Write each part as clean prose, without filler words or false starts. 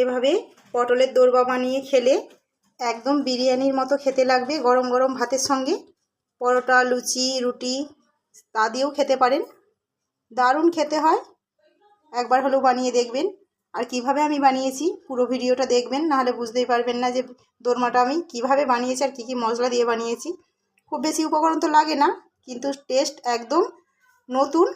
এভাবে পটলের দোরমা বানিয়ে খেলে একদম বিরিয়ানির মতো খেতে লাগবে। গরম গরম ভাতের সঙ্গে পরোটা, লুচি, রুটি তা দিয়েও খেতে পারেন। দারুণ খেতে হয়, একবার হলেও বানিয়ে দেখবেন। আর কিভাবে আমি বানিয়েছি পুরো ভিডিওটা দেখবেন, নাহলে বুঝতেই পারবেন না যে দোরমাটা আমি কিভাবে বানিয়েছি আর কী কী মশলা দিয়ে বানিয়েছি। খুব বেশি উপকরণ তো লাগে না, কিন্তু টেস্ট একদম নতুন।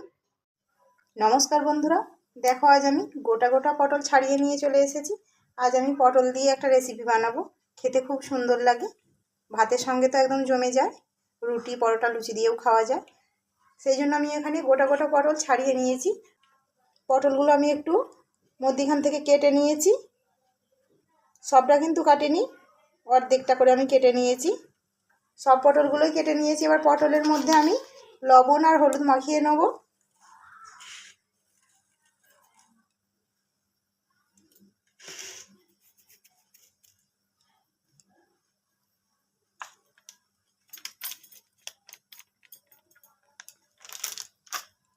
নমস্কার বন্ধুরা, দেখো আজ আমি গোটা গোটা পটল ছাড়িয়ে নিয়ে চলে এসেছি। আজ আমি পটল দিয়ে একটা রেসিপি বানাবো, খেতে খুব সুন্দর লাগে। ভাতের সঙ্গে তো একদম জমে যায়, রুটি, পরোটা, লুচি দিয়েও খাওয়া যায়। সেই জন্য আমি এখানে গোটা গোটা পটল ছাড়িয়ে নিয়েছি। পটলগুলো আমি একটু মধ্যিখান থেকে কেটে নিয়েছি, সবটা কিন্তু কাটিনি, অর্ধেকটা করে আমি কেটে নিয়েছি। সব পটলগুলোই কেটে নিয়েছি। এবার পটলের মধ্যে আমি লবণ আর হলুদ মাখিয়ে নেব।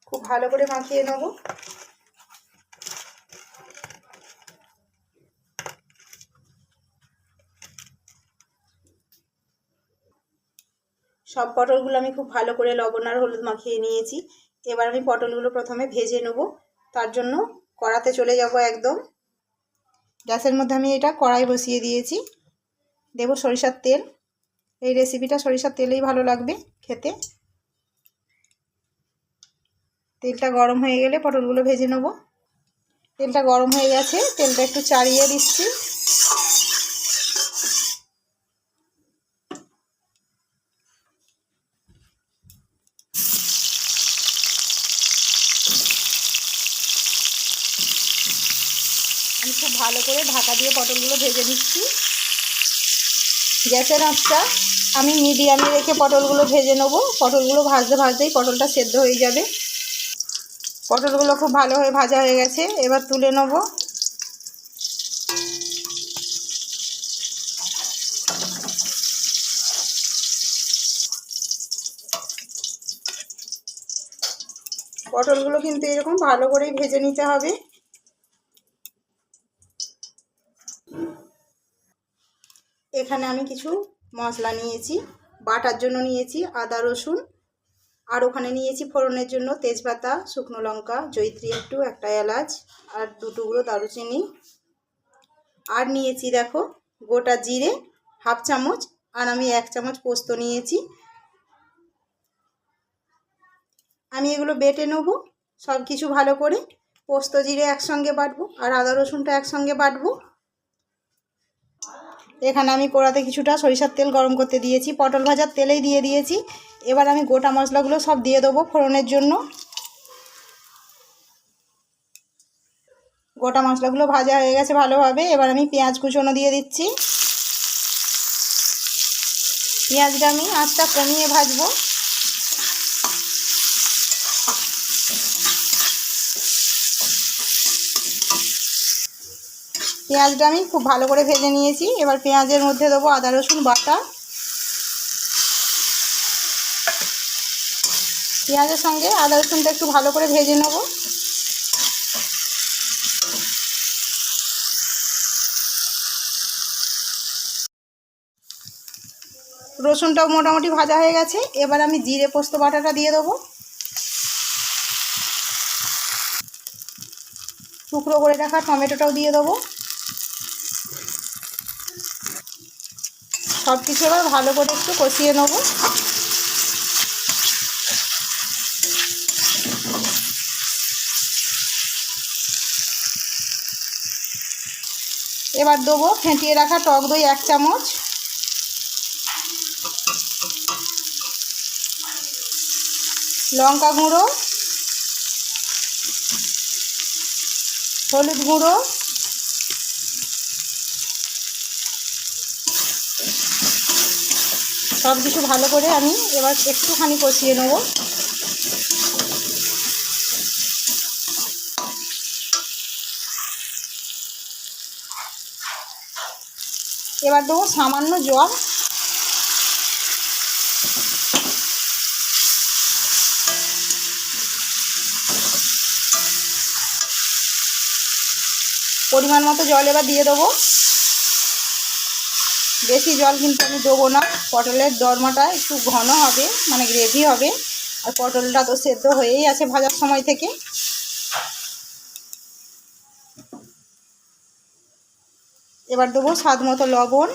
খুব ভালো করে মাখিয়ে নেব। সব পটলগুলো আমি খুব ভালো করে লবণ আর হলুদ মাখিয়ে নিয়েছি। এবার আমি পটলগুলো প্রথমে ভেজে নেব। তার জন্য কড়াতে চলে যাব একদম। গ্যাসের মধ্যে আমি এটা কড়াই বসিয়ে দিয়েছি, দেব সরিষার তেল। এই রেসিপিটা সরিষার তেলেই ভালো লাগবে খেতে। তেলটা গরম হয়ে গেলে পটলগুলো ভেজে নেব। তেলটা গরম হয়ে গেছে, তেলটা একটু চাড়িয়ে দিচ্ছি। আমি খুব ভালো করে ঢাকা দিয়ে পটলগুলো ভেজে নিচ্ছি। গ্যাসের আঁচটা আমি মিডিয়ামে রেখে পটলগুলো ভেজে নেব। পটলগুলো ভাজতে ভাজতেই পটলটা সেদ্ধ হয়ে যাবে। পটলগুলো খুব ভালোভাবে ভাজা হয়ে গেছে, এবার তুলে নেব। পটলগুলো কিন্তু এরকম ভালো করেই ভেজে নিতে হবে। এখানে আমি কিছু মশলা নিয়েছি। বাটার জন্য নিয়েছি আদা, রসুন, আর ওখানে নিয়েছি ফোড়নের জন্য তেজপাতা, শুকনো লঙ্কা, জয়িত্রী একটু, একটা এলাচ আর 2 টুকরো দারুচিনি। আর নিয়েছি দেখো গোটা জিরে হাফ চামচ, আর আমি 1 চামচ পোস্ত নিয়েছি। আমি এগুলো বেটে নেব সব কিছু ভালো করে। পোস্ত, জিরে একসঙ্গে বাটবো আর আদা রসুনটা একসঙ্গে বাটবো। এখানে আমি কড়াতে কিছুটা সরিষার তেল গরম করতে দিয়েছি, পটল ভাজার তেলেই দিয়ে দিয়েছি। এবার আমি গোটা মশলাগুলো সব দিয়ে দেবো ফোড়নের জন্য। গোটা মশলাগুলো ভাজা হয়ে গেছে ভালোভাবে। এবার আমি পেঁয়াজ কুচনো দিয়ে দিচ্ছি। পেঁয়াজটা আমি আঁচটা কমিয়ে ভাজবো। পেঁয়াজটা আমি খুব ভালো করে ভেজে নিয়েছি। এবার পেঁয়াজের মধ্যে দেবো আদা রসুন বাটা। পেঁয়াজের সঙ্গে আদা রসুনটা একটু ভালো করে ভেজে নেব। রসুনটাও মোটামুটি ভাজা হয়ে গেছে। এবার আমি জিরে পোস্ত বাটাটা দিয়ে দেবো। টুকরো করে রাখা টমেটোটাও দিয়ে দেবো। সব কিছু এবার ভালো করে একটু কষিয়ে নেব। এবার দেবো ফেটিয়ে রাখা টক দই 1 চামচ, লঙ্কা গুঁড়ো, হলুদ গুঁড়ো, সব কিছু ভালো করে আমি এবার একটুখানি কষিয়ে নেব। এবার দেবো সামান্য জল। পরিমাণ মতো জল এবার দিয়ে দেবো। বেশি জল কিন্তু আমি দেবো না, পটলের দোরমাটা একটু ঘন হবে, মানে গ্রেভি হবে। আর পটলটা তো সেদ্ধ হয়েই আছে ভাজার সময় থেকে। এবার দেবো স্বাদ মতো লবণ।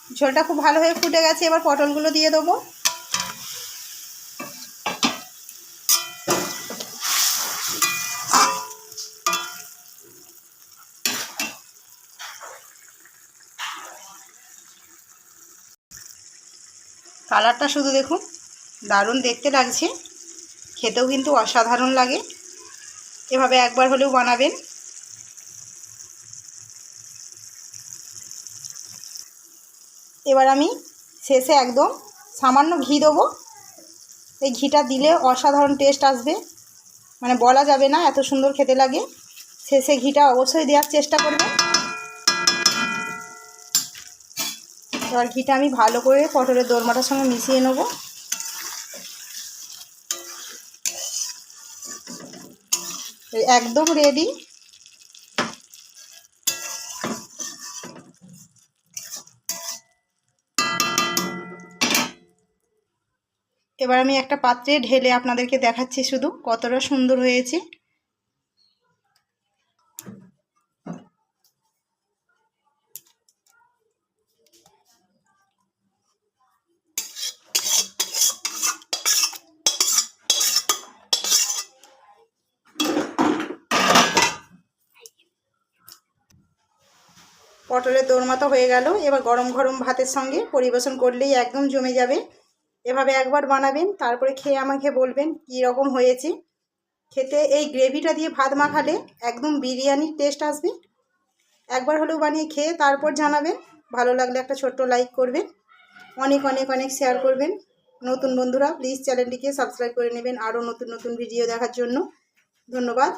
ঝোলটা খুব ভালো হয়ে ফুটে গেছে, এবার পটলগুলো দিয়ে দেবো। কালারটা শুধু দেখুন, দারুণ দেখতে লাগছে, খেতেও কিন্তু অসাধারণ লাগে। এভাবে একবার হলেও বানাবেন। এবার আমি শেষে একদম সামান্য ঘি দেবো। এই ঘিটা দিলে অসাধারণ টেস্ট আসবে, মানে বলা যাবে না, এত সুন্দর খেতে লাগে। শেষে ঘিটা অবশ্যই দেওয়ার চেষ্টা করবেন। এবার ঘিটা আমি ভালো করে পটলের দোরমাটার সঙ্গে মিশিয়ে নেব। একদম রেডি। এবার আমি একটা পাত্রে ঢেলে আপনাদেরকে দেখাচ্ছি শুধু কতটা সুন্দর হয়েছে। পটলের দোরমা তো হয়ে গেল। এবার গরম গরম ভাতের সঙ্গে পরিবেশন করলেই একদম জমে যাবে। এভাবে একবার বানাবেন, তারপরে খেয়ে আমাকে বলবেন কী রকম হয়েছে। খেতে এই গ্রেভিটা দিয়ে ভাত মাখালে একদম বিরিয়ানির টেস্ট আসবে। একবার হলেও বানিয়ে খেয়ে তারপর জানাবেন। ভালো লাগলে একটা ছোট্ট লাইক করবেন, অনেক অনেক অনেক শেয়ার করবেন। নতুন বন্ধুরা প্লিজ চ্যানেলটিকে সাবস্ক্রাইব করে নেবেন আরও নতুন নতুন ভিডিও দেখার জন্য। ধন্যবাদ।